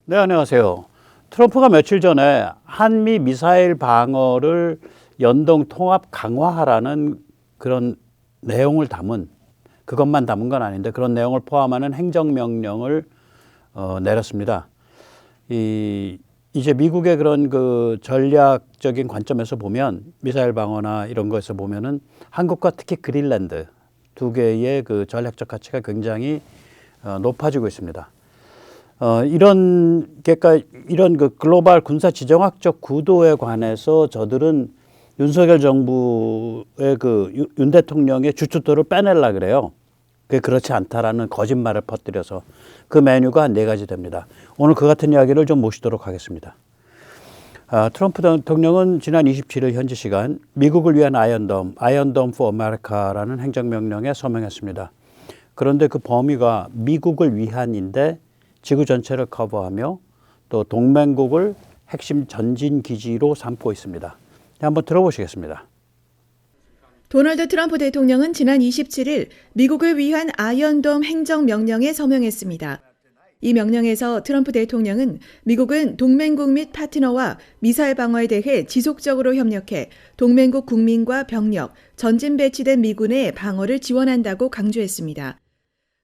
네, 안녕하세요. 트럼프가 며칠 전에 한미 미사일 방어를 연동 통합 강화하라는 그런 내용을 담은, 그것만 담은 건 아닌데 그런 내용을 포함하는 행정명령을 내렸습니다. 이제 미국의 그런 그 전략적인 관점에서 보면, 미사일 방어나 이런 거에서 보면은 한국과 특히 그린란드 두 개의 그 전략적 가치가 굉장히 높아지고 있습니다. 그러니까 이런 그 글로벌 군사 지정학적 구도에 관해서 저들은 윤석열 정부의 윤 대통령의 주춧돌을 빼내려 그래요. 그게 그렇지 않다라는 거짓말을 퍼뜨려서 그 메뉴가 한 4가지 됩니다. 오늘 그 같은 이야기를 좀 모시도록 하겠습니다. 트럼프 대통령은 지난 27일 현지 시간 미국을 위한 아이언돔 for America라는 행정명령에 서명했습니다. 그런데 그 범위가 미국을 위한인데 지구 전체를 커버하며 또 동맹국을 핵심 전진 기지로 삼고 있습니다. 한번 들어보시겠습니다. 도널드 트럼프 대통령은 지난 27일 미국을 위한 아이언돔 행정명령에 서명했습니다. 이 명령에서 트럼프 대통령은 미국은 동맹국 및 파트너와 미사일 방어에 대해 지속적으로 협력해 동맹국 국민과 병력, 전진 배치된 미군의 방어를 지원한다고 강조했습니다.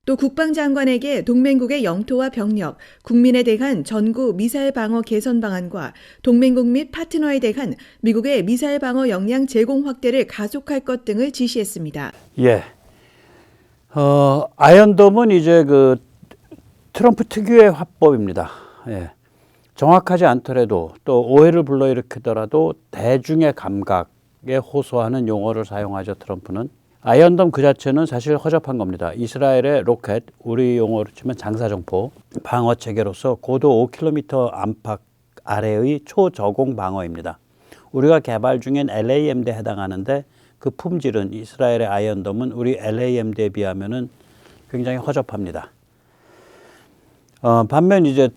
또 국방장관에게 동맹국의 영토와 병력, 국민에 대한 전구 미사일 방어 개선 방안과 동맹국 및 파트너에 대한 미국의 미사일 방어 역량 제공 확대를 가속할 것 등을 지시했습니다. 예. 아이언돔은 이제 그 트럼프 특유의 화법입니다. 예. 정확하지 않더라도 또 오해를 불러일으키더라도 대중의 감각에 호소하는 용어를 사용하죠, 트럼프는. 아이언돔 그 자체는 사실 허접한 겁니다. 이스라엘의 로켓, 우리 용어로 치면 장사정포 방어 체계로서 고도 5km 안팎 아래의 초저공 방어입니다. 우리가 개발 중인 LAMD에 해당하는데 그 품질은 이스라엘의 아이언돔은 우리 LAMD에 비하면은 굉장히 허접합니다. 반면 이제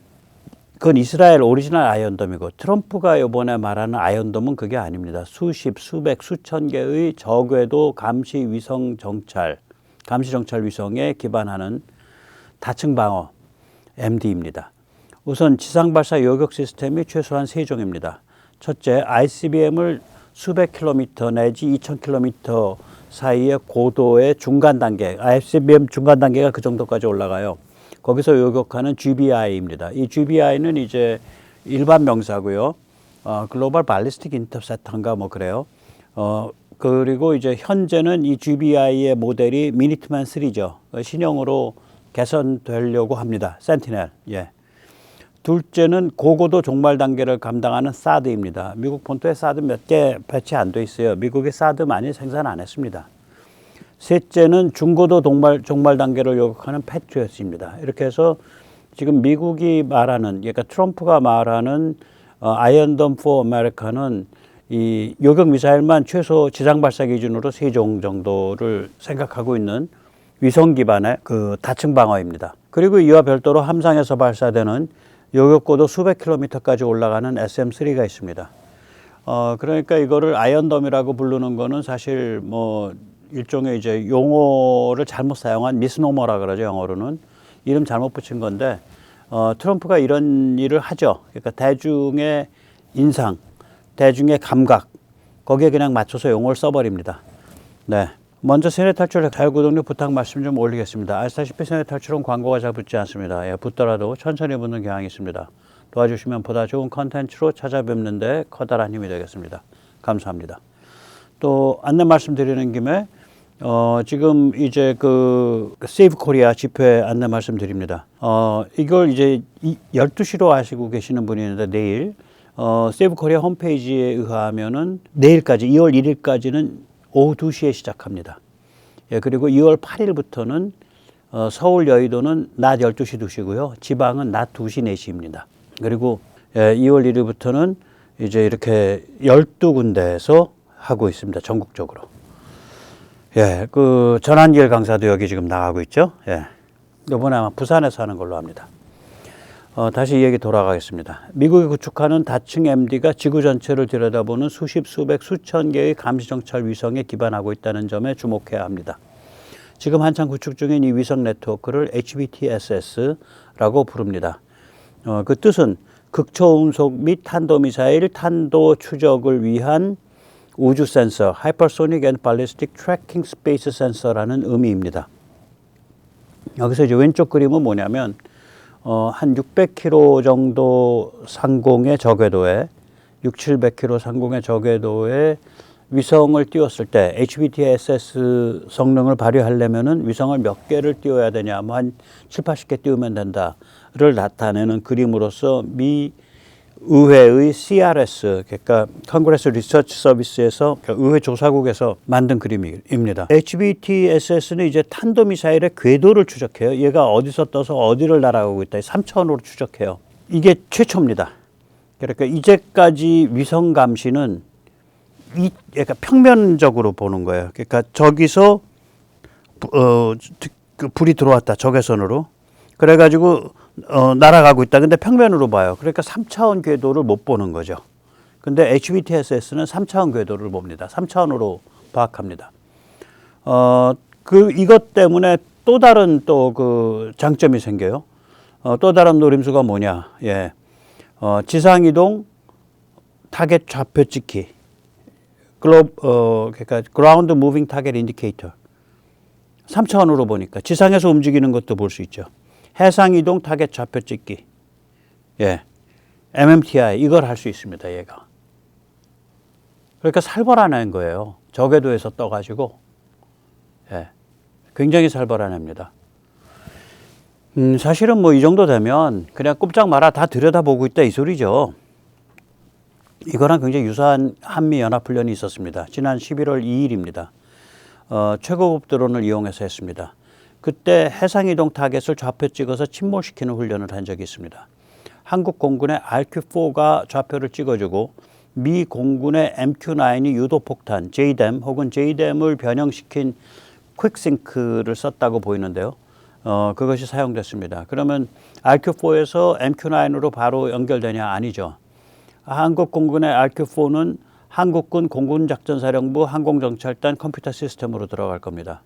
그건 이스라엘 오리지널 아이언돔이고, 트럼프가 이번에 말하는 아이언돔은 그게 아닙니다. 수십, 수백, 수천 개의 저궤도 감시 정찰 위성에 기반하는 다층 방어 MD입니다. 우선 지상 발사 요격 시스템이 최소한 3종입니다. 첫째, ICBM을 수백 킬로미터 내지 2000킬로미터 사이의 고도의 중간 단계, ICBM 중간 단계가 그 정도까지 올라가요. 거기서 요격하는 GBI입니다. 이 GBI는 이제 일반 명사고요. 글로벌 발리스틱 인터셉터인가 뭐 그래요. 그리고 이제 현재는 이 GBI의 모델이 미니트맨 3죠. 신형으로 개선되려고 합니다. 센티넬. 예. 둘째는 고고도 종말 단계를 감당하는 사드입니다. 미국 본토에 사드 몇 개 배치 안 돼 있어요. 미국이 사드 많이 생산 안 했습니다. 셋째는 중고도 종말 단계를 요격하는 패트리엇입니다. 이렇게 해서 지금 미국이 말하는, 그러니까 트럼프가 말하는 아이언돔 for America는 이 요격 미사일만 최소 지상 발사 기준으로 3종 정도를 생각하고 있는 위성 기반의 그 다층 방어입니다. 그리고 이와 별도로 함상에서 발사되는 요격 고도 수백 킬로미터까지 올라가는 SM3가 있습니다. 그러니까 이거를 아이언돔이라고 부르는 거는 사실 뭐 일종의 이제 용어를 잘못 사용한 미스노머라 그러죠, 영어로는. 이름 잘못 붙인 건데, 트럼프가 이런 일을 하죠. 그러니까 대중의 인상, 대중의 감각, 거기에 그냥 맞춰서 용어를 써버립니다. 네. 먼저 세뇌 탈출 자유구독료 부탁 말씀 좀 올리겠습니다. 아시다시피 세뇌 탈출은 광고가 잘 붙지 않습니다. 예, 붙더라도 천천히 붙는 경향이 있습니다. 도와주시면 보다 좋은 컨텐츠로 찾아뵙는데 커다란 힘이 되겠습니다. 감사합니다. 또 안내 말씀드리는 김에 지금 이제 그 세이브 코리아 집회 안내 말씀드립니다. 이걸 이제 12시로 아시고 계시는 분이 있는데, 내일 세이브 코리아 홈페이지에 의하면은 내일까지 2월 1일까지는 오후 2시에 시작합니다. 예, 그리고 2월 8일부터는 서울 여의도는 낮 12시 2시고요. 지방은 낮 2시 4시입니다. 그리고 2월 1일부터는 이제 이렇게 12군데에서 하고 있습니다. 전국적으로. 예, 그 전환길 강사도 여기 지금 나가고 있죠. 예. 이번에 아마 부산에서 하는 걸로 합니다. 다시 이 얘기 돌아가겠습니다. 미국이 구축하는 다층 MD가 지구 전체를 들여다보는 수십, 수백, 수천 개의 감시정찰 위성에 기반하고 있다는 점에 주목해야 합니다. 지금 한창 구축 중인 이 위성 네트워크를 HBTSS라고 부릅니다. 그 뜻은 극초음속 및 탄도미사일 탄도 추적을 위한 우주 센서, Hypersonic and Ballistic Tracking Space Sensor라는 의미입니다. 여기서 이제 왼쪽 그림은 뭐냐면 한 600km 정도 상공의 저궤도에 600-700km 상공의 저궤도에 위성을 띄웠을 때 HBTSS 성능을 발휘하려면은 위성을 몇 개를 띄워야 되냐, 뭐 한 7-80개 띄우면 된다를 나타내는 그림으로서 미 의회의 CRS, 그러니까 Congress Research Service에서 의회 조사국에서 만든 그림입니다. HBTSS는 이제 탄도미사일의 궤도를 추적해요. 얘가 어디서 떠서 어디를 날아가고 있다. 3차원으로 추적해요. 이게 최초입니다. 그러니까 이제까지 위성 감시는 그러니까 평면적으로 보는 거예요. 그러니까 저기서 그 불이 들어왔다, 적외선으로. 그래가지고 날아가고 있다. 근데 평면으로 봐요. 그러니까 3차원 궤도를 못 보는 거죠. 근데 HBTSS는 3차원 궤도를 봅니다. 3차원으로 파악합니다. 이것 때문에 또 다른 또 그 장점이 생겨요. 또 다른 노림수가 뭐냐? 예. 지상이동 타겟 좌표 찍기. 그러니까 Ground Moving Target Indicator. 3차원으로 보니까 지상에서 움직이는 것도 볼 수 있죠. 해상이동 타겟 좌표 찍기. 예. MMTI 이걸 할 수 있습니다, 얘가. 그러니까 살벌한 거예요. 저궤도에서 떠가지고. 예. 굉장히 살벌한 애입니다. 사실은 뭐 이 정도 되면 그냥 꼼짝 마라 다 들여다보고 있다 이 소리죠. 이거랑 굉장히 유사한 한미연합훈련이 있었습니다. 지난 11월 2일입니다. 최고급 드론을 이용해서 했습니다. 그때 해상이동 타겟을 좌표 찍어서 침몰시키는 훈련을 한 적이 있습니다. 한국 공군의 RQ-4가 좌표를 찍어주고 미 공군의 MQ-9이 유도폭탄, JDAM 혹은 JDAM을 변형시킨 퀵싱크를 썼다고 보이는데요. 그것이 사용됐습니다. 그러면 RQ-4에서 MQ-9으로 바로 연결되냐? 아니죠. 한국 공군의 RQ-4는 한국군 공군작전사령부 항공정찰단 컴퓨터 시스템으로 들어갈 겁니다.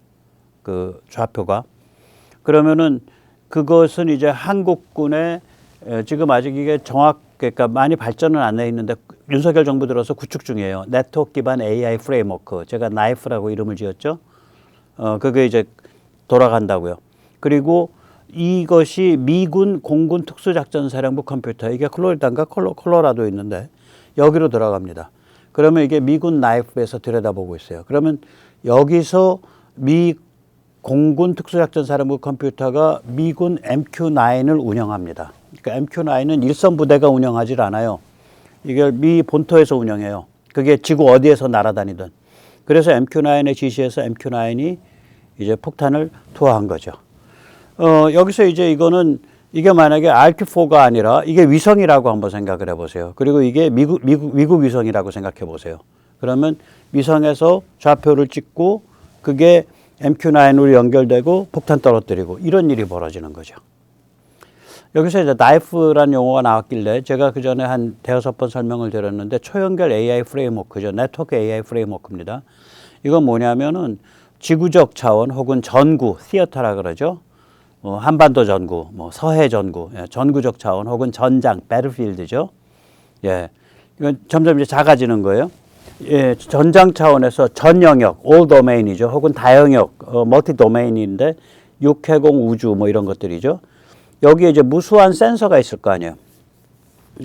그 좌표가. 그러면은 그것은 이제 한국군의 지금 아직 이게 그러니까 많이 발전은 안 해 있는데 윤석열 정부 들어서 구축 중이에요. 네트워크 기반 AI 프레임워크. 제가 나이프라고 이름을 지었죠. 그게 이제 돌아간다고요. 그리고 이것이 미군 공군 특수작전사령부 컴퓨터, 이게 플로리다인가 콜로라도에 있는데 여기로 들어갑니다. 그러면 이게 미군 나이프에서 들여다보고 있어요. 그러면 여기서 미 공군 특수작전사령부 컴퓨터가 미군 MQ-9을 운영합니다. 그러니까 MQ-9은 일선 부대가 운영하지 않아요. 이걸 미 본토에서 운영해요. 그게 지구 어디에서 날아다니든. 그래서 MQ-9의 지시에서 MQ-9이 이제 폭탄을 투하한 거죠. 여기서 이제 이게 만약에 RQ-4가 아니라 이게 위성이라고 한번 생각을 해보세요. 그리고 이게 미국 위성이라고 생각해 보세요. 그러면 위성에서 좌표를 찍고 그게 MQ-9으로 연결되고 폭탄 떨어뜨리고 이런 일이 벌어지는 거죠. 여기서 이제 나이프라는 용어가 나왔길래 제가 그 전에 한 대여섯 번 설명을 드렸는데 초연결 AI 프레임워크죠. 네트워크 AI 프레임워크입니다. 이건 뭐냐면은 지구적 차원 혹은 전구, 시어터라 그러죠. 한반도 전구, 서해 전구, 전구적 차원 혹은 전장, 배틀필드죠. 예, 이건 점점 이제 작아지는 거예요. 예, 전장 차원에서 전 영역, all domain이죠. 혹은 다영역, 멀티 도메인인데 육해공 우주 이런 것들이죠. 여기에 이제 무수한 센서가 있을 거 아니에요.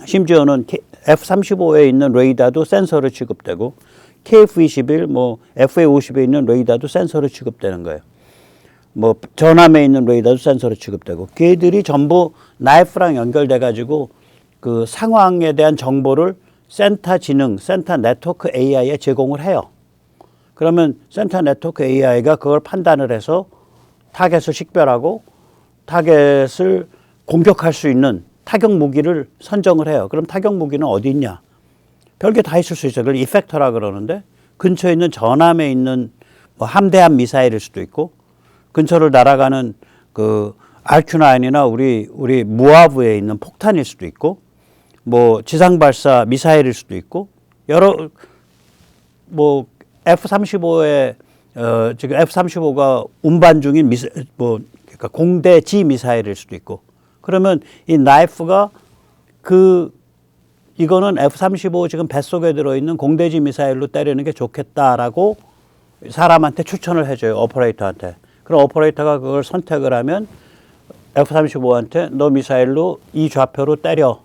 심지어는 F-35에 있는 레이더도 센서로 취급되고 KF-21, FA-50에 있는 레이더도 센서로 취급되는 거예요. 전함에 있는 레이더도 센서로 취급되고 걔들이 전부 나이프랑 연결돼 가지고 그 상황에 대한 정보를 센터 네트워크 AI에 제공을 해요. 그러면 센터 네트워크 AI가 그걸 판단을 해서 타겟을 식별하고 타겟을 공격할 수 있는 타격 무기를 선정을 해요. 그럼 타격 무기는 어디 있냐? 별게 다 있을 수 있어요. 그걸 이펙터라 그러는데 근처에 있는 전함에 있는 함대함 미사일일 수도 있고 근처를 날아가는 그 RQ-9이나 우리 무아브에 있는 폭탄일 수도 있고 지상 발사 미사일일 수도 있고 여러 F-35에 지금 F-35가 운반 중인 그러니까 공대지 미사일일 수도 있고 그러면 이 나이프가 이거는 F-35 지금 뱃속에 들어있는 공대지 미사일로 때리는 게 좋겠다라고 사람한테 추천을 해줘요. 오퍼레이터한테. 그럼 오퍼레이터가 그걸 선택을 하면 F-35한테 너 미사일로 이 좌표로 때려.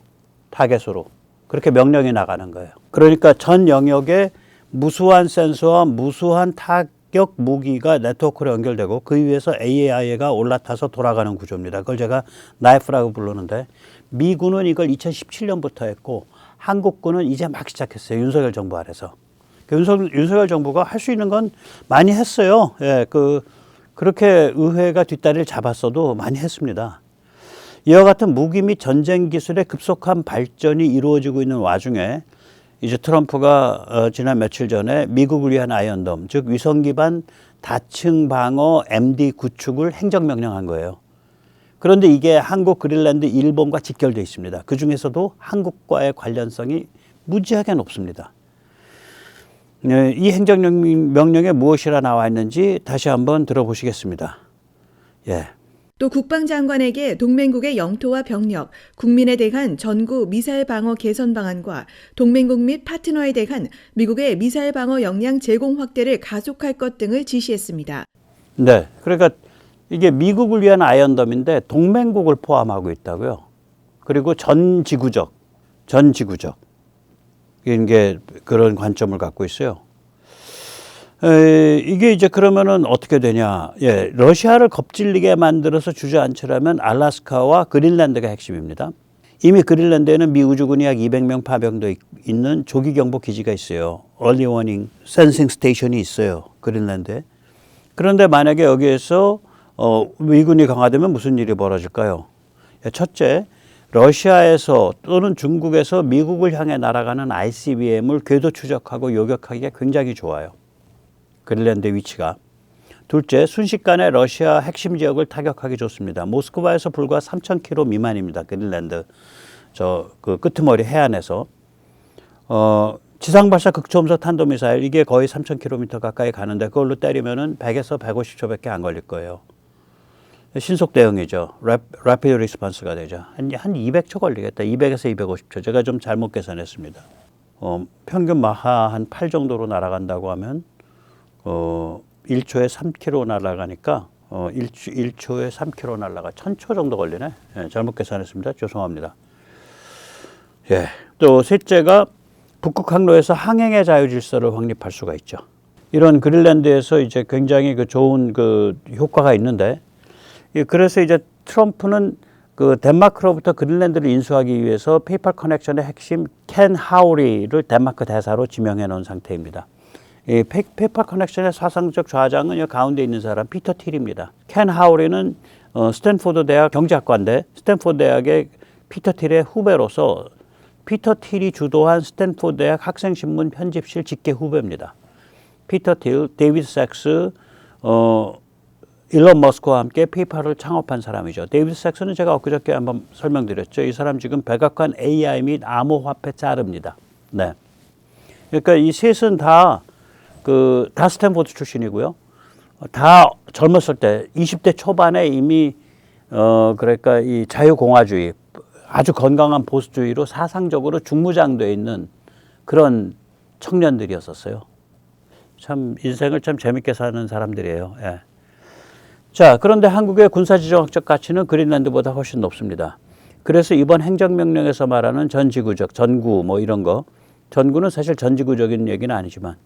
타겟으로. 그렇게 명령이 나가는 거예요. 그러니까 전 영역에 무수한 센서와 무수한 타격 무기가 네트워크로 연결되고 그 위에서 AI가 올라타서 돌아가는 구조입니다. 그걸 제가 나이프라고 부르는데 미군은 이걸 2017년부터 했고 한국군은 이제 막 시작했어요. 윤석열 정부 아래서. 윤석열 정부가 할 수 있는 건 많이 했어요. 예, 그렇게 의회가 뒷다리를 잡았어도 많이 했습니다. 이와 같은 무기 및 전쟁 기술의 급속한 발전이 이루어지고 있는 와중에 이제 트럼프가 지난 며칠 전에 미국을 위한 아이언돔, 즉 위성 기반 다층 방어 MD 구축을 행정명령한 거예요. 그런데 이게 한국, 그린란드, 일본과 직결되어 있습니다. 그 중에서도 한국과의 관련성이 무지하게 높습니다. 이 행정명령에 무엇이라 나와 있는지 다시 한번 들어보시겠습니다. 예. 또 국방장관에게 동맹국의 영토와 병력, 국민에 대한 전구 미사일 방어 개선 방안과 동맹국 및 파트너에 대한 미국의 미사일 방어 역량 제공 확대를 가속할 것 등을 지시했습니다. 네, 그러니까 이게 미국을 위한 아이언돔인데 동맹국을 포함하고 있다고요. 그리고 전 지구적 이게 그런 관점을 갖고 있어요. 이게 이제 그러면은 어떻게 되냐? 예, 러시아를 겁질리게 만들어서 주저앉히려면 알래스카와 그린란드가 핵심입니다. 이미 그린란드에는 미 우주군이 약 200명 파병돼 있는 조기경보 기지가 있어요. Early Warning Sensing Station이 있어요. 그린란드에. 그런데 만약에 여기에서 미군이 강화되면 무슨 일이 벌어질까요? 첫째, 러시아에서 또는 중국에서 미국을 향해 날아가는 ICBM을 궤도 추적하고 요격하기가 굉장히 좋아요. 그린란드의 위치가. 둘째, 순식간에 러시아 핵심 지역을 타격하기 좋습니다. 모스크바에서 불과 3,000km 미만입니다. 그린란드 그 끄트머리 해안에서. 지상발사 극초음속 탄도미사일 이게 거의 3,000km 가까이 가는데 그걸로 때리면은 100에서 150초밖에 안 걸릴 거예요. 신속 대응이죠. Rapid Response가 되죠. 한 200초 걸리겠다. 200에서 250초. 제가 좀 잘못 계산했습니다. 평균 마하 한 8 정도로 날아간다고 하면 1초에 3km 날아가니까 1초에 3km 날아가 1000초 정도 걸리네. 예, 잘못 계산했습니다. 죄송합니다. 예. 또 셋째가 북극 항로에서 항행의 자유 질서를 확립할 수가 있죠. 이런 그린란드에서 이제 굉장히 좋은 효과가 있는데 그래서 이제 트럼프는 덴마크로부터 그린란드를 인수하기 위해서 페이팔 커넥션의 핵심 켄 하우리를 덴마크 대사로 지명해 놓은 상태입니다. 이 페이팔 커넥션의 사상적 좌장은 이 가운데 있는 사람 피터 틸입니다. 켄 하우리는 스탠포드 대학 경제학과인데 스탠포드 대학의 피터 틸의 후배로서 피터 틸이 주도한 스탠포드 대학 학생신문 편집실 직계 후배입니다. 피터 틸, 데이비드 삭스, 일론 머스크와 함께 페이팔을 창업한 사람이죠. 데이비드 삭스는 제가 엊그저께 한번 설명드렸죠. 이 사람 지금 백악관 AI 및 암호화폐 짜릅니다. 네. 그러니까 이 셋은 다 스탠포드 출신이고요. 다 젊었을 때 20대 초반에 이미 그러니까 이 자유공화주의 아주 건강한 보수주의로 사상적으로 중무장돼 있는 그런 청년들이었었어요. 참 인생을 참 재밌게 사는 사람들이에요. 예. 자, 그런데 한국의 군사지정학적 가치는 그린란드보다 훨씬 높습니다. 그래서 이번 행정명령에서 말하는 전지구적, 전구 뭐 이런 거, 전구는 사실 전지구적인 얘기는 아니지만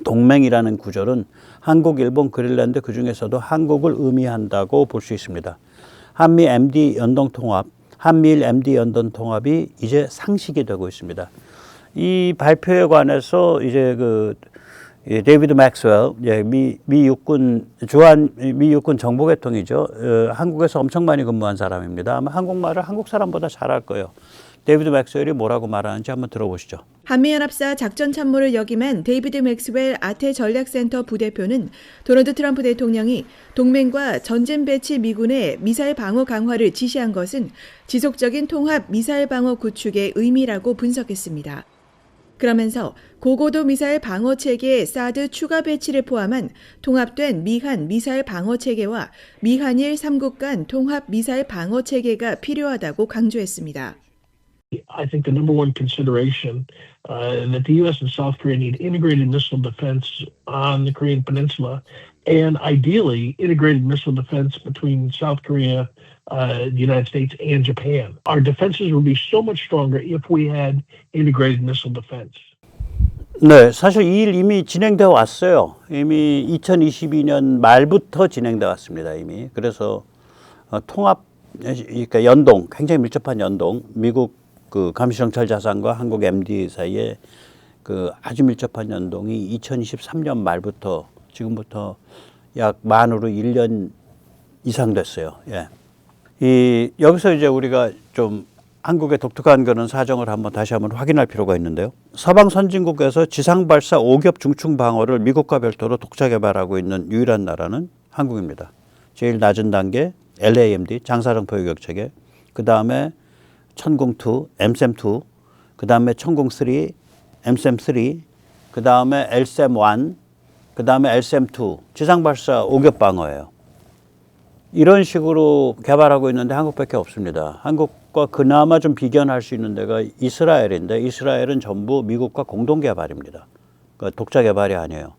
동맹이라는 구절은 한국, 일본, 그린란드 그중에서도 한국을 의미한다고 볼 수 있습니다. 한미 MD 연동통합, 한미일 MD 연동통합이 이제 상식이 되고 있습니다. 이 발표에 관해서 이제 데이비드 맥스웰, 미 육군 정보계통이죠. 한국에서 엄청 많이 근무한 사람입니다. 아마 한국말을 한국 사람보다 잘할 거예요. 데이비드 맥스웰이 뭐라고 말하는지 한번 들어보시죠. 한미연합사 작전참모를 역임한 데이비드 맥스웰 아태전략센터 부대표는 도널드 트럼프 대통령이 동맹과 전진 배치 미군의 미사일 방어 강화를 지시한 것은 지속적인 통합 미사일 방어 구축의 의미라고 분석했습니다. 그러면서 고고도 미사일 방어 체계의 사드 추가 배치를 포함한 통합된 미한 미사일 방어 체계와 미한일 3국 간 통합 미사일 방어 체계가 필요하다고 강조했습니다. I think the number one consideration that the U.S. and South Korea need integrated missile defense on the Korean Peninsula, and ideally integrated missile defense between South Korea, the United States, and Japan. Our defenses would be so much stronger if we had integrated missile defense. 네, 사실 이 일 이미 진행되어 왔어요. 이미 2022년 말부터 진행되어 왔습니다. 이미. 그래서 통합, 그러니까 연동, 굉장히 밀접한 연동, 미국 그 감시정찰 자산과 한국 MD 사이에 그 아주 밀접한 연동이 2023년 말부터 지금부터 약 만으로 1년 이상 됐어요. 예. 여기서 이제 우리가 좀 한국의 독특한 그런 사정을 다시 한번 확인할 필요가 있는데요. 서방 선진국에서 지상 발사 5겹 중층 방어를 미국과 별도로 독자 개발하고 있는 유일한 나라는 한국입니다. 제일 낮은 단계 LAMD 장사정포 요격 체계, 그 다음에 천궁2, MSAM2, 그 다음에 천궁3, MSAM3, 그 다음에 LSAM1, 그 다음에 LSAM2 지상 발사 5겹 방어예요. 이런 식으로 개발하고 있는데 한국밖에 없습니다. 한국과 그나마 좀 비견할 수 있는 데가 이스라엘인데 이스라엘은 전부 미국과 공동 개발입니다. 그러니까 독자 개발이 아니에요.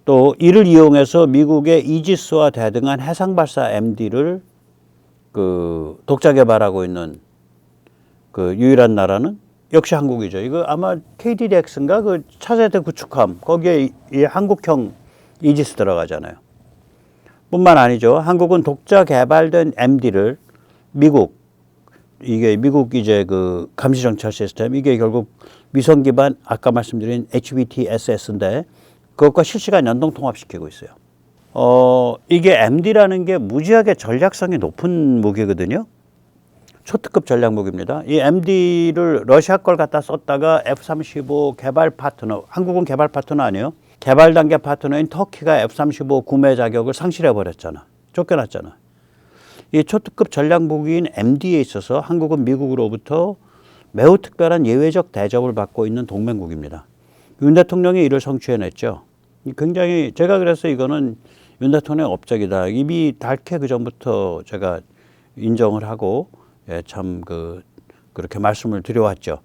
또 이를 이용해서 미국의 이지스와 대등한 해상 발사 MD를 그 독자 개발하고 있는 그 유일한 나라는 역시 한국이죠. 이거 아마 KDDX인가 그 차세대 구축함 거기에 이 한국형 이지스 들어가잖아요. 뿐만 아니죠. 한국은 독자 개발된 MD를 미국 이제 그 감시정찰 시스템 이게 결국 위성 기반 아까 말씀드린 HBTSS인데 그것과 실시간 연동 통합시키고 있어요. 이게 MD라는 게 무지하게 전략성이 높은 무기거든요. 초특급 전략 무기입니다. 이 MD를 러시아 걸 갖다 썼다가 F-35 개발 파트너, 한국은 개발 파트너 아니에요? 개발 단계 파트너인 터키가 F-35 구매 자격을 상실해 버렸잖아. 쫓겨났잖아. 이 초특급 전략 무기인 MD에 있어서 한국은 미국으로부터 매우 특별한 예외적 대접을 받고 있는 동맹국입니다. 윤 대통령이 이를 성취해냈죠. 굉장히 제가 그래서 이거는 윤 대통령의 업적이다. 이미 닳게 그 전부터 제가 인정을 하고 참 그렇게 말씀을 드려왔죠.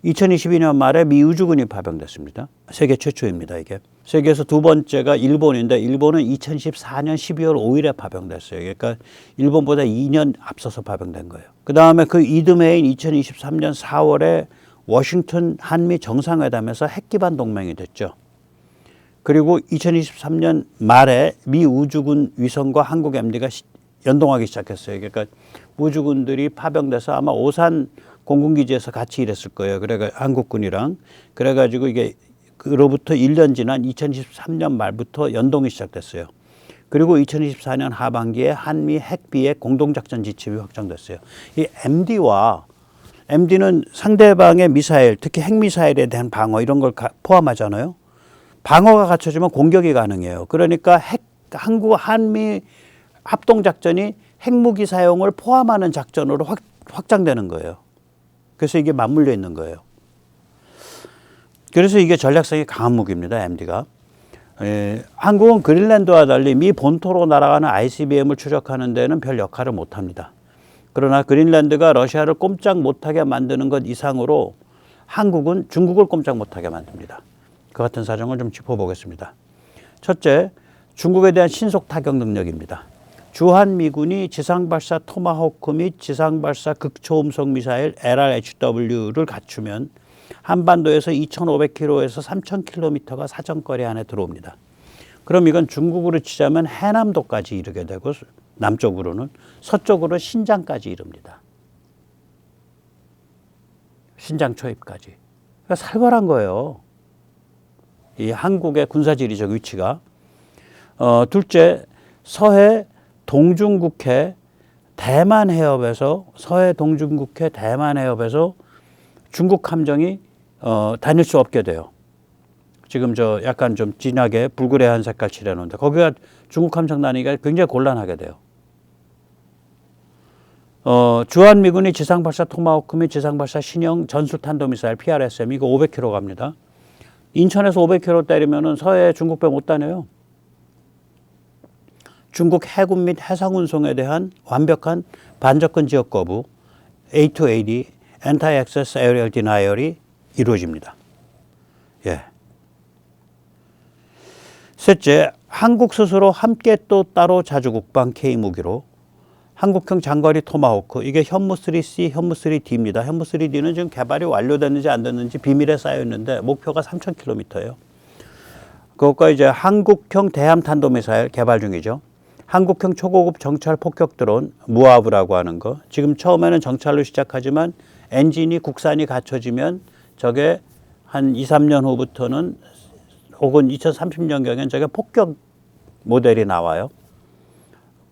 2022년 말에 미 우주군이 파병됐습니다. 세계 최초입니다. 이게 세계에서 두 번째가 일본인데 일본은 2014년 12월 5일에 파병됐어요. 그러니까 일본보다 2년 앞서서 파병된 거예요. 그 다음에 그 이듬해인 2023년 4월에 워싱턴 한미 정상회담에서 핵기반 동맹이 됐죠. 그리고 2023년 말에 미 우주군 위성과 한국 MD가 연동하기 시작했어요. 그러니까 우주군들이 파병돼서 아마 오산 공군기지에서 같이 일했을 거예요. 그래가 한국군이랑 그래가지고 이게 그로부터 1년 지난 2023년 말부터 연동이 시작됐어요. 그리고 2024년 하반기에 한미 핵비핵 공동작전 지침이 확정됐어요. 이 MD는 상대방의 미사일, 특히 핵미사일에 대한 방어 이런 걸 포함하잖아요. 방어가 갖춰지면 공격이 가능해요. 그러니까 한미 합동작전이 핵무기 사용을 포함하는 작전으로 확장되는 거예요. 그래서 이게 맞물려 있는 거예요. 그래서 이게 전략성이 강한 무기입니다. MD가. 한국은 그린란드와 달리 미 본토로 날아가는 ICBM을 추적하는 데는 별 역할을 못합니다. 그러나 그린란드가 러시아를 꼼짝 못하게 만드는 것 이상으로 한국은 중국을 꼼짝 못하게 만듭니다. 그 같은 사정을 좀 짚어보겠습니다. 첫째, 중국에 대한 신속 타격 능력입니다. 주한미군이 지상발사 토마호크 및 지상발사 극초음속 미사일 LRHW를 갖추면 한반도에서 2,500km에서 3,000km가 사정거리 안에 들어옵니다. 그럼 이건 중국으로 치자면 해남도까지 이르게 되고 남쪽으로는 서쪽으로 신장까지 이릅니다. 신장 초입까지. 그러니까 살벌한 거예요. 이 한국의 군사지리적 위치가. 둘째, 서해 동중국해 대만 해협에서 중국 함정이 다닐 수 없게 돼요. 지금 저 약간 좀 진하게 불그레한 색깔 칠해놓은데 거기가 중국 함정 다니기가 굉장히 곤란하게 돼요. 주한미군이 지상발사 토마호크 및 지상발사 신형 전술탄도미사일 PRSM 이거 500km 갑니다. 인천에서 500km 때리면은 서해 중국배 못 다녀요. 중국 해군 및 해상 운송에 대한 완벽한 반접근 지역 거부, A2AD, Anti-Access Aerial Denial이 이루어집니다. 예. 셋째, 한국 스스로 함께 또 따로 자주국방 K무기로 한국형 장거리 토마호크, 이게 현무 3C, 현무 3D입니다. 현무 3D는 지금 개발이 완료됐는지 안 됐는지 비밀에 쌓여 있는데 목표가 3,000km예요. 그것과 이제 한국형 대함 탄도미사일 개발 중이죠. 한국형 초고급 정찰 폭격 드론 무아브라고 하는 거. 지금 처음에는 정찰로 시작하지만 엔진이 국산이 갖춰지면 저게 한 2, 3년 후부터는 혹은 2030년경엔 저게 폭격 모델이 나와요.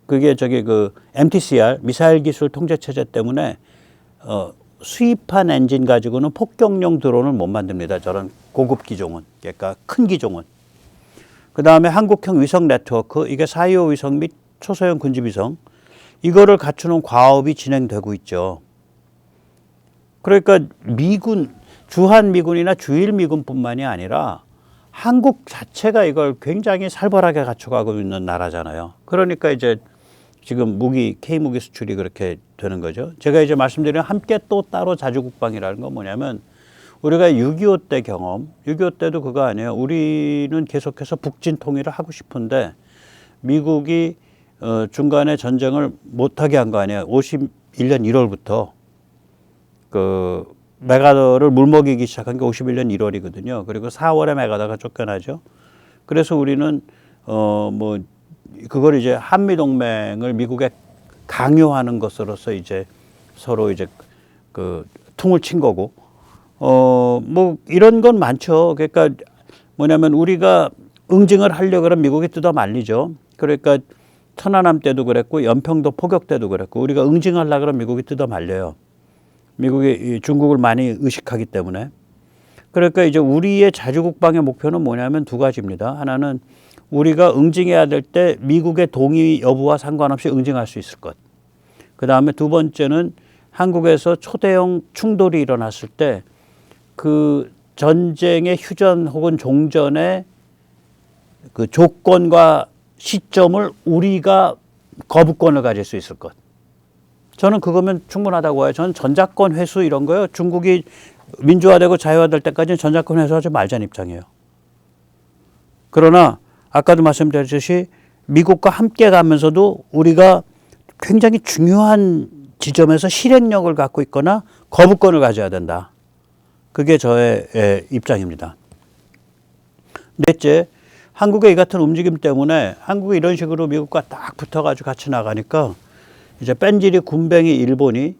그게 저기 그 MTCR 미사일 기술 통제 체제 때문에 수입한 엔진 가지고는 폭격용 드론을 못 만듭니다. 저런 고급 기종은, 그러니까 큰 기종은. 그 다음에 한국형 위성 네트워크, 이게 425 위성 및 초소형 군집 위성, 이거를 갖추는 과업이 진행되고 있죠. 그러니까 미군, 주한미군이나 주일미군뿐만이 아니라 한국 자체가 이걸 굉장히 살벌하게 갖춰가고 있는 나라잖아요. 그러니까 이제 지금 무기, K무기 수출이 그렇게 되는 거죠. 제가 이제 말씀드린 함께 또 따로 자주국방이라는 건 뭐냐면 우리가 6.25 때 경험, 6.25 때도 그거 아니에요. 우리는 계속해서 북진 통일을 하고 싶은데 미국이 중간에 전쟁을 못하게 한 거 아니에요. 51년 1월부터 그 메가더를 물먹이기 시작한 게 51년 1월이거든요. 그리고 4월에 메가더가 쫓겨나죠. 그래서 우리는 그걸 이제 한미동맹을 미국에 강요하는 것으로서 이제 서로 이제 그 퉁을 친 거고, 뭐 이런 건 많죠. 그러니까 뭐냐면 우리가 응징을 하려고 그러면 미국이 뜯어 말리죠. 그러니까 천안함 때도 그랬고 연평도 포격 때도 그랬고 우리가 응징하려고 그러면 미국이 뜯어 말려요. 미국이 중국을 많이 의식하기 때문에. 그러니까 이제 우리의 자주국방의 목표는 뭐냐면 두 가지입니다. 하나는 우리가 응징해야 될 때 미국의 동의 여부와 상관없이 응징할 수 있을 것. 그 다음에 두 번째는 한국에서 초대형 충돌이 일어났을 때 그 전쟁의 휴전 혹은 종전의 그 조건과 시점을 우리가 거부권을 가질 수 있을 것. 저는 그거면 충분하다고 해요. 저는 전자권 회수 이런 거요. 중국이 민주화되고 자유화될 때까지는 전자권 회수하지 말자는 입장이에요. 그러나 아까도 말씀드렸듯이 미국과 함께 가면서도 우리가 굉장히 중요한 지점에서 실행력을 갖고 있거나 거부권을 가져야 된다. 그게 저의 입장입니다. 넷째, 한국의 이 같은 움직임 때문에 한국이 이런 식으로 미국과 딱 붙어가지고 같이 나가니까 이제 뺀질이 군뱅이 일본이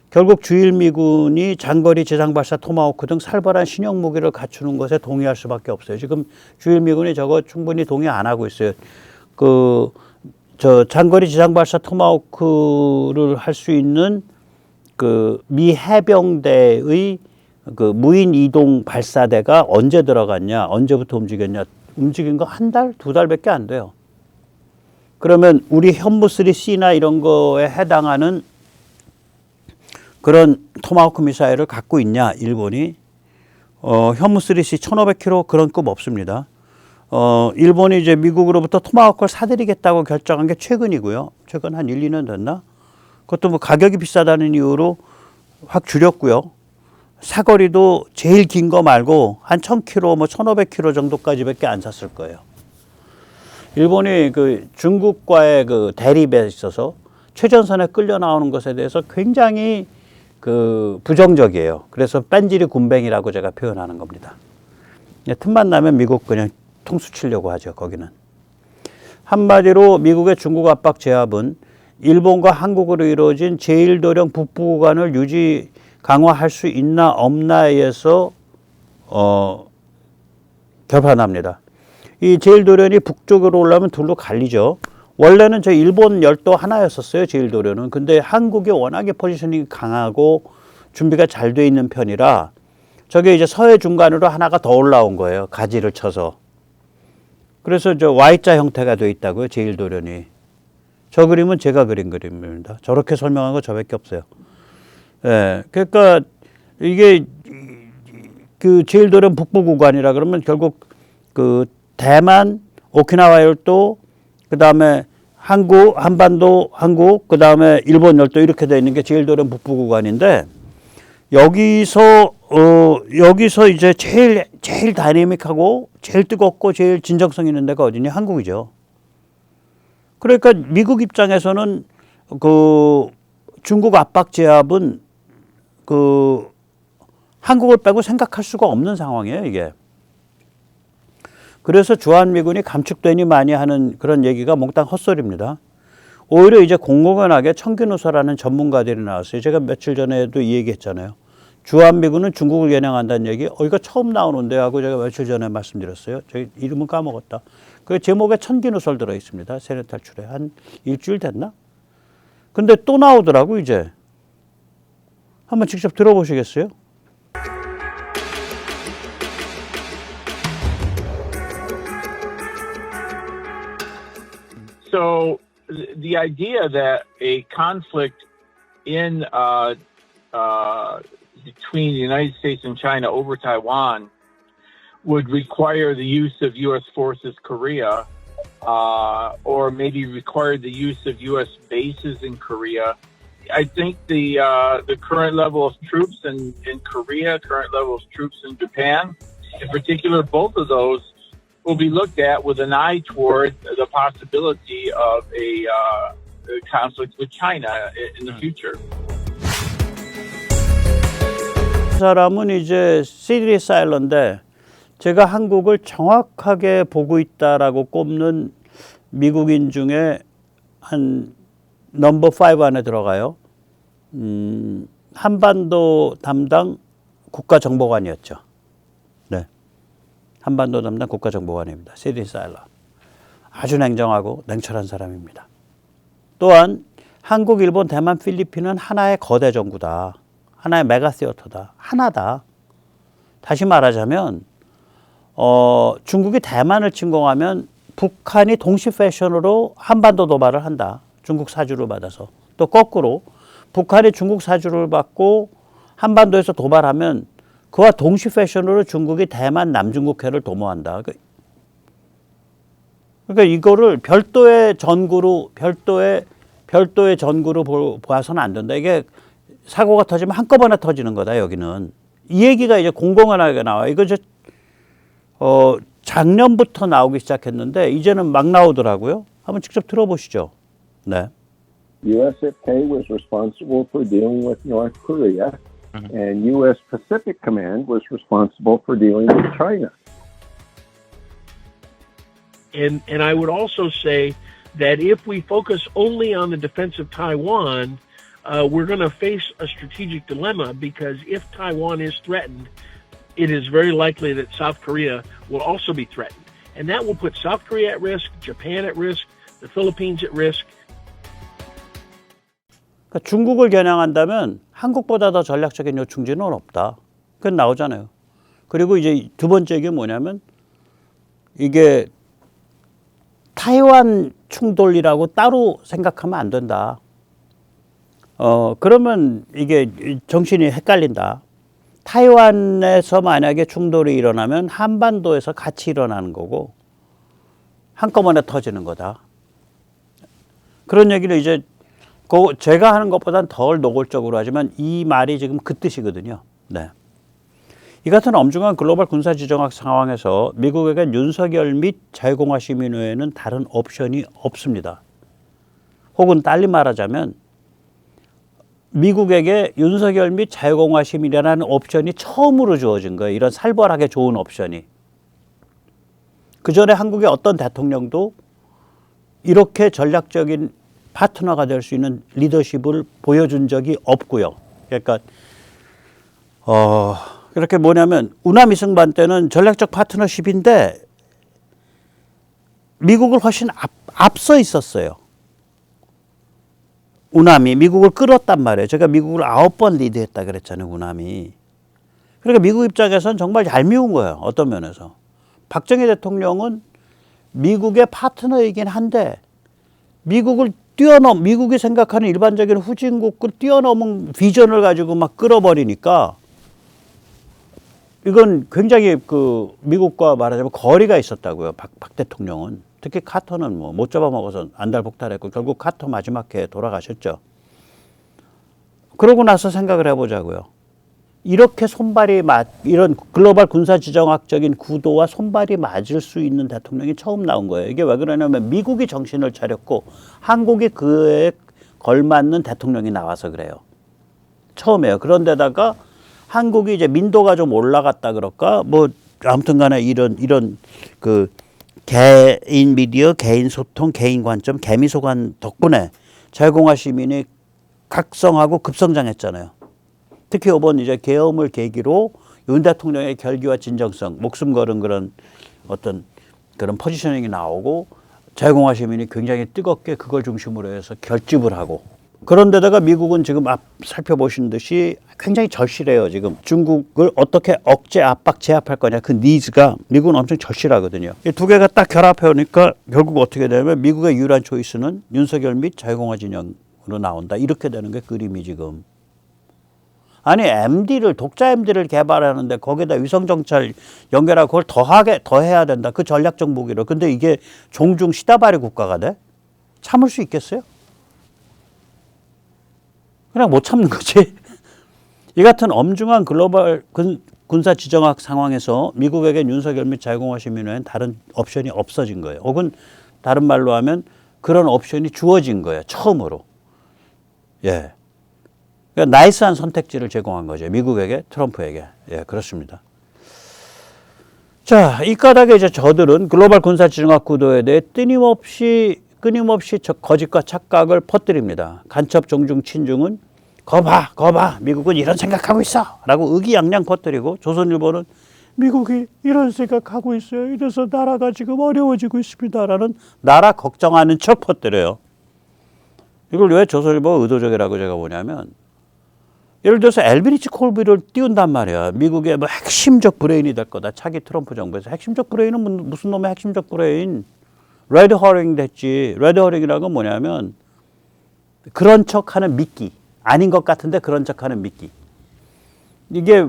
결국 주일미군이 장거리 지상발사 토마호크 등 살벌한 신형 무기를 갖추는 것에 동의할 수밖에 없어요. 지금 주일미군이 저거 충분히 동의 안 하고 있어요. 저 장거리 지상발사 토마호크를 할 수 있는 그 미 해병대의 그 무인 이동 발사대가 언제 들어갔냐, 언제부터 움직였냐, 움직인 거 한 달, 두 달밖에 안 돼요. 그러면 우리 현무 3C나 이런 거에 해당하는 그런 토마호크 미사일을 갖고 있냐, 일본이? 현무 3C 1,500km 그런 급 없습니다. 일본이 이제 미국으로부터 토마호크를 사들이겠다고 결정한 게 최근이고요. 최근 한 1, 2년 됐나? 그것도 뭐 가격이 비싸다는 이유로 확 줄였고요. 사거리도 제일 긴 거 말고 한 1,000km, 뭐 1,500km 정도까지밖에 안 샀을 거예요. 일본이 그 중국과의 그 대립에 있어서 최전선에 끌려 나오는 것에 대해서 굉장히 그 부정적이에요. 그래서 뺀질이 군뱅이라고 제가 표현하는 겁니다. 틈만 나면 미국 그냥 통수 치려고 하죠, 거기는. 한마디로 미국의 중국 압박 제압은 일본과 한국으로 이루어진 제1도령 북부 구간을 유지 강화할 수 있나 없나에서 결판납니다. 이 제1도련이 북쪽으로 올라오면 둘로 갈리죠. 원래는 저 일본 열도 하나였었어요, 제1도련은. 근데 한국이 워낙에 포지셔닝이 강하고 준비가 잘 돼 있는 편이라 저게 이제 서해 중간으로 하나가 더 올라온 거예요, 가지를 쳐서. 그래서 저 Y자 형태가 돼 있다고요, 제1도련이. 저 그림은 제가 그린 그림입니다. 저렇게 설명한 거 저밖에 없어요. 예, 그러니까 이게 그 제1도련 북부 구간이라 그러면 결국 그 대만, 오키나와 열도, 그 다음에 한반도, 한국, 그 다음에 일본 열도 이렇게 되어 있는 게 제1도련 북부 구간인데 여기서 이제 제일 다이내믹하고 제일 뜨겁고 제일 진정성 있는 데가 어디냐? 한국이죠. 그러니까 미국 입장에서는 그 중국 압박 제압은 그 한국을 빼고 생각할 수가 없는 상황이에요, 이게. 그래서 주한미군이 감축되니 많이 하는 그런 얘기가 몽땅 헛소리입니다. 오히려 이제 공공연하게 청기누설하는 전문가들이 나왔어요. 제가 며칠 전에도 이 얘기 했잖아요. 주한미군은 중국을 겨냥한다는 얘기, 이거 처음 나오는데 하고 제가 며칠 전에 말씀드렸어요. 제 이름은 까먹었다. 그 제목에 천기누설 들어 있습니다. 세뇌 탈출에. 한 일주일 됐나? 근데 또 나오더라고, 이제. 한번 직접 들어보시겠어요? So the idea that a conflict in between the United States and China over Taiwan would require the use of U.S. forces Korea, or maybe require the use of U.S. bases in Korea. I think the current level of troops in Korea, current level of troops in Japan, in particular, both of those will be looked at with an eye toward the possibility of a conflict with China in the future. 사람은 이제 시드니 사일러인데 제가 한국을 정확하게 보고 있다라고 꼽는 미국인 중에 한 넘버 5 안에 들어가요. 한반도 담당 국가정보관이었죠. 네, 한반도 담당 국가정보관입니다. 시드니 사일러. 아주 냉정하고 냉철한 사람입니다. 또한 한국, 일본, 대만, 필리핀은 하나의 거대 정부다. 하나의 메가시어터다. 하나다. 다시 말하자면 중국이 대만을 침공하면 북한이 동시 패션으로 한반도 도발을 한다. 중국 사주를 받아서. 또 거꾸로 북한이 중국 사주를 받고 한반도에서 도발하면 그와 동시 패션으로 중국이 대만 남중국해를 도모한다. 그러니까 이거를 별도의 전구로 봐서는 안 된다. 이게 사고가 터지면 한꺼번에 터지는 거다, 여기는. 이 얘기가 이제 공공연하게 나와요. 이거 작년부터 나오기 시작했는데 이제는 막 나오더라고요. 한번 직접 들어보시죠. 네. USFK was responsible for dealing with North Korea, and U.S. Pacific Command was responsible for dealing with China. And I would also say that if we focus only on the defense of Taiwan, we're going to face a strategic dilemma, because if Taiwan is threatened, it is very likely that South Korea will also be threatened. And that will put South Korea at risk, Japan at risk, the Philippines at risk. 그러니까 중국을 겨냥한다면 한국보다 더 전략적인 요충지는 없다. 그건 나오잖아요. 그리고 이제 두 번째 게 뭐냐면 이게 타이완 충돌이라고 따로 생각하면 안 된다. 그러면 이게 정신이 헷갈린다. 타이완에서 만약에 충돌이 일어나면 한반도에서 같이 일어나는 거고 한꺼번에 터지는 거다. 그런 얘기를 이제 제가 하는 것보단 덜 노골적으로 하지만 이 말이 지금 그 뜻이거든요. 네. 이 같은 엄중한 글로벌 군사지정학 상황에서 미국에겐 윤석열 및 자유공화 시민 외에는 다른 옵션이 없습니다. 혹은 달리 말하자면 미국에게 윤석열 및 자유공화 시민이라는 옵션이 처음으로 주어진 거예요. 이런 살벌하게 좋은 옵션이. 그전에 한국의 어떤 대통령도 이렇게 전략적인 파트너가 될 수 있는 리더십을 보여준 적이 없고요. 그러니까 그렇게 뭐냐면 우남 이승만 때는 전략적 파트너십인데 미국을 훨씬 앞서 있었어요. 우남이 미국을 끌었단 말이에요. 제가 미국을 9번 리드했다 그랬잖아요. 우남이. 그러니까 미국 입장에서는 정말 얄미운 거예요. 어떤 면에서. 박정희 대통령은 미국의 파트너이긴 한데 미국이 생각하는 일반적인 후진국을 뛰어넘은 비전을 가지고 막 끌어버리니까 이건 굉장히 미국과 말하자면 거리가 있었다고요. 박 대통령은. 특히 카터는 못 잡아먹어서 안달복달했고 결국 카터 마지막 해에 돌아가셨죠. 그러고 나서 생각을 해보자고요. 이렇게 이런 글로벌 군사지정학적인 구도와 손발이 맞을 수 있는 대통령이 처음 나온 거예요. 이게 왜 그러냐면 미국이 정신을 차렸고 한국이 그에 걸맞는 대통령이 나와서 그래요. 처음이에요. 그런데다가 한국이 이제 민도가 좀 올라갔다 그럴까? 뭐 아무튼 간에 이런 그 개인 미디어, 개인 소통, 개인 관점, 개미소관 덕분에 자유공화 시민이 각성하고 급성장했잖아요. 특히 이번 이제 계엄을 계기로 윤 대통령의 결기와 진정성, 목숨 걸은 그런 어떤 그런 포지셔닝이 나오고 자유공화 시민이 굉장히 뜨겁게 그걸 중심으로 해서 결집을 하고 그런데다가 미국은 지금 살펴보신 듯이 굉장히 절실해요. 지금 중국을 어떻게 억제, 압박, 제압할 거냐 그 니즈가 미국은 엄청 절실하거든요. 이 두 개가 딱 결합해 오니까 결국 어떻게 되냐면 미국의 유일한 초이스는 윤석열 및 자유공화 진영으로 나온다. 이렇게 되는 게 그림이 지금. 아니 독자 MD를 개발하는데 거기다 위성정찰 연결하고 그걸 더 해야 된다. 그 전략적 무기로. 근데 이게 종중 시다바리 국가가 돼? 참을 수 있겠어요? 그냥 못 참는 거지. 이 같은 엄중한 글로벌 군사 지정학 상황에서 미국에겐 윤석열 및 자유공화 시민 외엔 다른 옵션이 없어진 거예요. 혹은 다른 말로 하면 그런 옵션이 주어진 거예요. 처음으로. 예. 그러니까 나이스한 선택지를 제공한 거죠. 미국에게, 트럼프에게. 예, 그렇습니다. 자, 이 까닭에 이제 저들은 글로벌 군사지정학 구도에 대해 끊임없이 거짓과 착각을 퍼뜨립니다. 간첩 종중 친중은 거봐 미국은 이런 생각하고 있어 라고 의기양양 퍼뜨리고 조선일보는 미국이 이런 생각하고 있어요. 이래서 나라가 지금 어려워지고 있습니다 라는 나라 걱정하는 척 퍼뜨려요. 이걸 왜 조선일보가 의도적이라고 제가 보냐면 예를 들어서 엘비리치 콜비를 띄운단 말이야. 미국의 뭐 핵심적 브레인이 될 거다. 차기 트럼프 정부에서. 핵심적 브레인은 무슨 놈의 핵심적 브레인. 레드 허링 됐지. 레드 허링이라는 건 뭐냐면 그런 척하는 미끼. 아닌 것 같은데 그런 척하는 미끼. 이게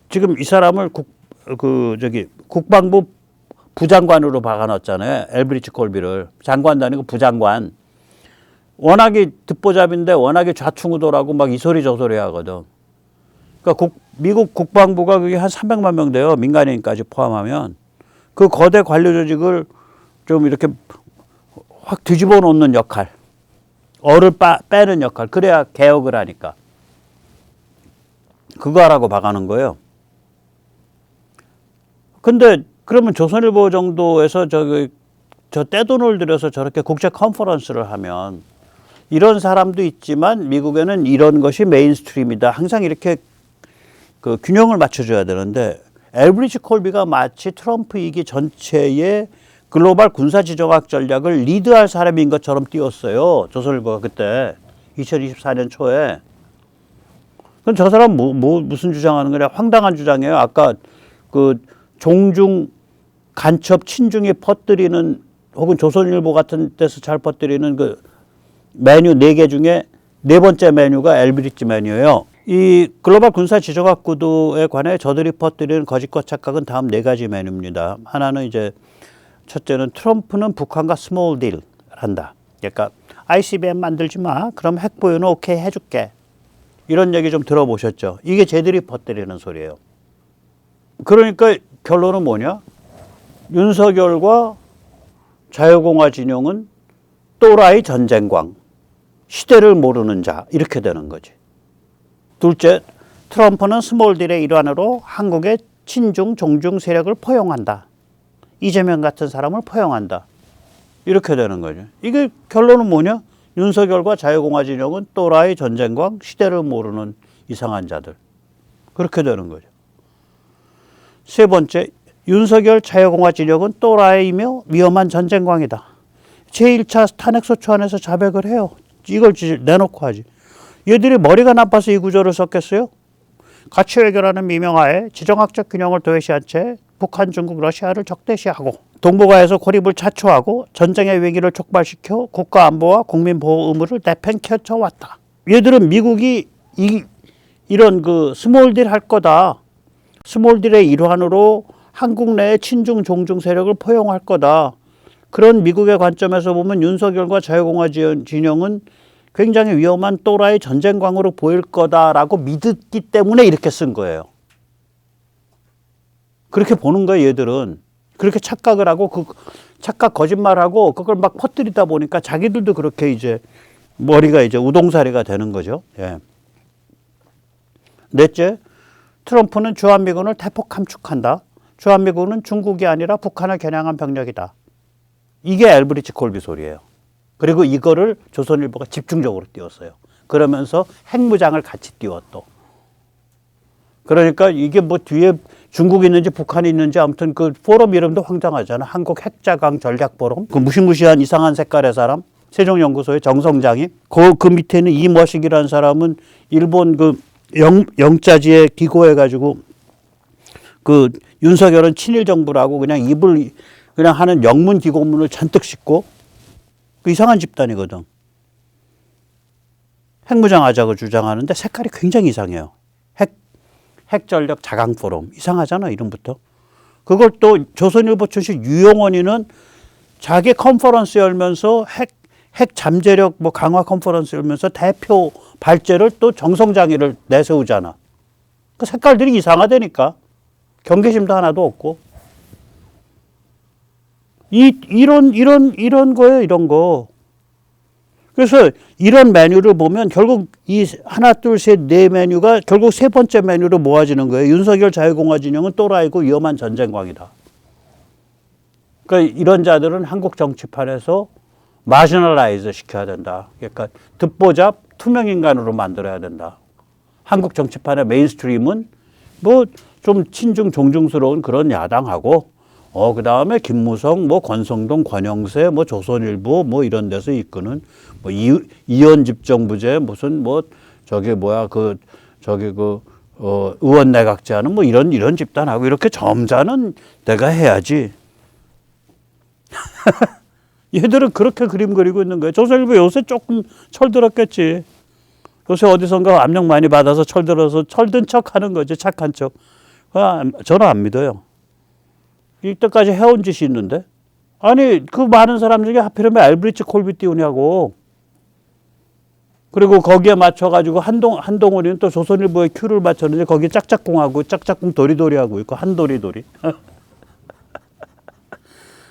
지금 이 사람을 국방부 부장관으로 박아놨잖아요. 엘브리치 콜비를. 장관도 아니고 부장관. 워낙에 듣보잡인데 워낙에 좌충우돌하고 막 이 소리 저 소리 하거든. 그러니까 미국 국방부가 그게 한 300만 명 돼요. 민간인까지 포함하면. 그 거대 관료 조직을 좀 이렇게 확 뒤집어 놓는 역할. 얼을 빼는 역할. 그래야 개혁을 하니까. 그거 하라고 박아놓은 거예요. 근데 그러면 조선일보 정도에서 저 떼돈을 들여서 저렇게 국제 컨퍼런스를 하면 이런 사람도 있지만 미국에는 이런 것이 메인스트림이다. 항상 이렇게 그 균형을 맞춰줘야 되는데 엘브리치 콜비가 마치 트럼프 이기 전체의 글로벌 군사지정학 전략을 리드할 사람인 것처럼 띄웠어요. 조선일보가 그때 2024년 초에. 그럼 저 사람 무슨 주장하는 거냐? 황당한 주장이에요. 아까 그 종중 간첩 친중이 퍼뜨리는 혹은 조선일보 같은 데서 잘 퍼뜨리는 그 메뉴 4개 중에 4번째 메뉴가 엘브리치 메뉴예요. 이 글로벌 군사 지정학 구도에 관해 저들이 퍼뜨리는 거짓과 착각은 다음 4가지 메뉴입니다. 하나는 이제 첫째는 트럼프는 북한과 스몰 딜을 한다. 그러니까 ICBM 만들지 마. 그럼 핵 보유는 오케이 해줄게. 이런 얘기 좀 들어보셨죠? 이게 쟤들이 퍼뜨리는 소리예요. 그러니까 결론은 뭐냐? 윤석열과 자유공화 진영은 또라이 전쟁광, 시대를 모르는 자 이렇게 되는 거지. 둘째, 트럼프는 스몰딜의 일환으로 한국의 친중, 종중 세력을 포용한다. 이재명 같은 사람을 포용한다. 이렇게 되는 거죠. 이게 결론은 뭐냐? 윤석열과 자유공화 진영은 또라이 전쟁광, 시대를 모르는 이상한 자들. 그렇게 되는 거죠. 세 번째, 윤석열 자유공화 진영은 또라이이며 위험한 전쟁광이다. 제1차 탄핵소추안에서 자백을 해요. 이걸 내놓고 하지. 얘들이 머리가 나빠서 이 구조를 썼겠어요? 가치 외교라는 미명하에 지정학적 균형을 도외시한 채 북한, 중국, 러시아를 적대시하고 동북아에서 고립을 자초하고 전쟁의 위기를 촉발시켜 국가안보와 국민보호 의무를 내팽개쳐왔다. 얘들은 미국이 이런 그 스몰딜 할 거다. 스몰딜의 일환으로 한국 내의 친중, 종중 세력을 포용할 거다. 그런 미국의 관점에서 보면 윤석열과 자유공화 진영은 굉장히 위험한 또라이 전쟁광으로 보일 거다라고 믿었기 때문에 이렇게 쓴 거예요. 그렇게 보는 거예요, 얘들은. 그렇게 착각을 하고 그 착각 거짓말하고 그걸 막 퍼뜨리다 보니까 자기들도 그렇게 이제 머리가 이제 우동사리가 되는 거죠. 예. 넷째, 트럼프는 주한미군을 대폭 감축한다. 주한미군은 중국이 아니라 북한을 겨냥한 병력이다. 이게 엘브리치 콜비 소리예요. 그리고 이거를 조선일보가 집중적으로 띄웠어요. 그러면서 핵무장을 같이 띄웠또. 그러니까 이게 뭐 뒤에 중국이 있는지 북한이 있는지 아무튼 그 포럼 이름도 황당하잖아. 한국 핵자강 전략 포럼. 그 무시무시한 이상한 색깔의 사람. 세종연구소의 정성장이. 그 밑에는 이머식이라는 사람은 일본 그 영자지에 기고해가지고 그 윤석열은 친일 정부라고 그냥 입을 그냥 하는 영문 기고문을 잔뜩 싣고 그 이상한 집단이거든. 핵무장하자고 주장하는데 색깔이 굉장히 이상해요. 핵전력 자강 포럼. 이상하잖아, 이름부터. 그걸 또 조선일보 출신 유용원이는 자기 컨퍼런스 열면서 핵 잠재력 뭐 강화 컨퍼런스 열면서 대표 발제를 또 정성장이를 내세우잖아. 그 색깔들이 이상하다니까. 경계심도 하나도 없고. 이런 거예요, 이런 거. 그래서 이런 메뉴를 보면 결국 이 하나, 둘, 셋, 네 메뉴가 결국 세 번째 메뉴로 모아지는 거예요. 윤석열 자유공화 진영은 또라이고 위험한 전쟁광이다. 그러니까 이런 자들은 한국 정치판에서 마지널라이즈 시켜야 된다. 그러니까 듣보잡 투명인간으로 만들어야 된다. 한국 정치판의 메인스트림은 뭐 좀 친중 종중스러운 그런 야당하고 그 다음에 김무성, 뭐 권성동, 권영세, 뭐 조선일보, 뭐 이런 데서 이끄는 뭐 이원 집정부제 무슨 뭐 저기 뭐야 의원 내각제하는 뭐 이런 집단하고 이렇게 점잖은 내가 해야지. 얘들은 그렇게 그림 그리고 있는 거예요. 조선일보 요새 조금 철들었겠지. 요새 어디선가 압력 많이 받아서 철들어서 철든 척 하는 거지, 착한 척. 저는 안 믿어요. 이때까지 해온 짓이 있는데? 아니, 그 많은 사람 중에 하필이면 엘브리치 콜비 띄우냐고. 그리고 거기에 맞춰가지고 한동훈이는 또 조선일보에 큐를 맞췄는데 거기에 짝짝꿍하고 짝짝꿍 도리도리 하고 있고 한도리도리.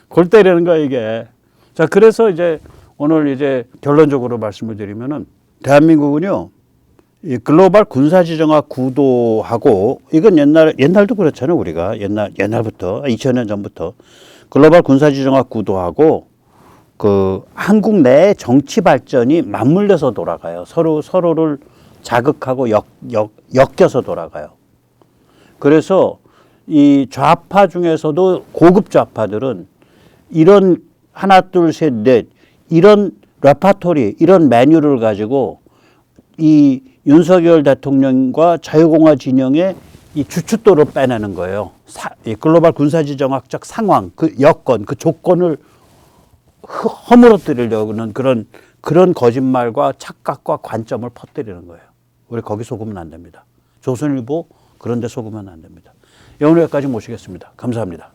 골 때리는 거야, 이게. 자, 그래서 이제 오늘 이제 결론적으로 말씀을 드리면은 대한민국은요, 이 글로벌 군사지정학 구도하고 이건 옛날도 그렇잖아요. 우리가 옛날부터 2000년 전부터 글로벌 군사지정학 구도하고 그 한국 내 정치 발전이 맞물려서 돌아가요. 서로를 자극하고 엮여서 돌아가요. 그래서 이 좌파 중에서도 고급 좌파들은 이런 하나, 둘, 셋, 넷 이런 레파토리, 이런 메뉴를 가지고 이 윤석열 대통령과 자유공화 진영의 이 주춧돌을 빼내는 거예요. 이 글로벌 군사지정학적 상황, 그 여건, 그 조건을 허물어뜨리려고 하는 그런 거짓말과 착각과 관점을 퍼뜨리는 거예요. 우리 거기 속으면 안 됩니다. 조선일보 그런 데 속으면 안 됩니다. 오늘 여기까지 모시겠습니다. 감사합니다.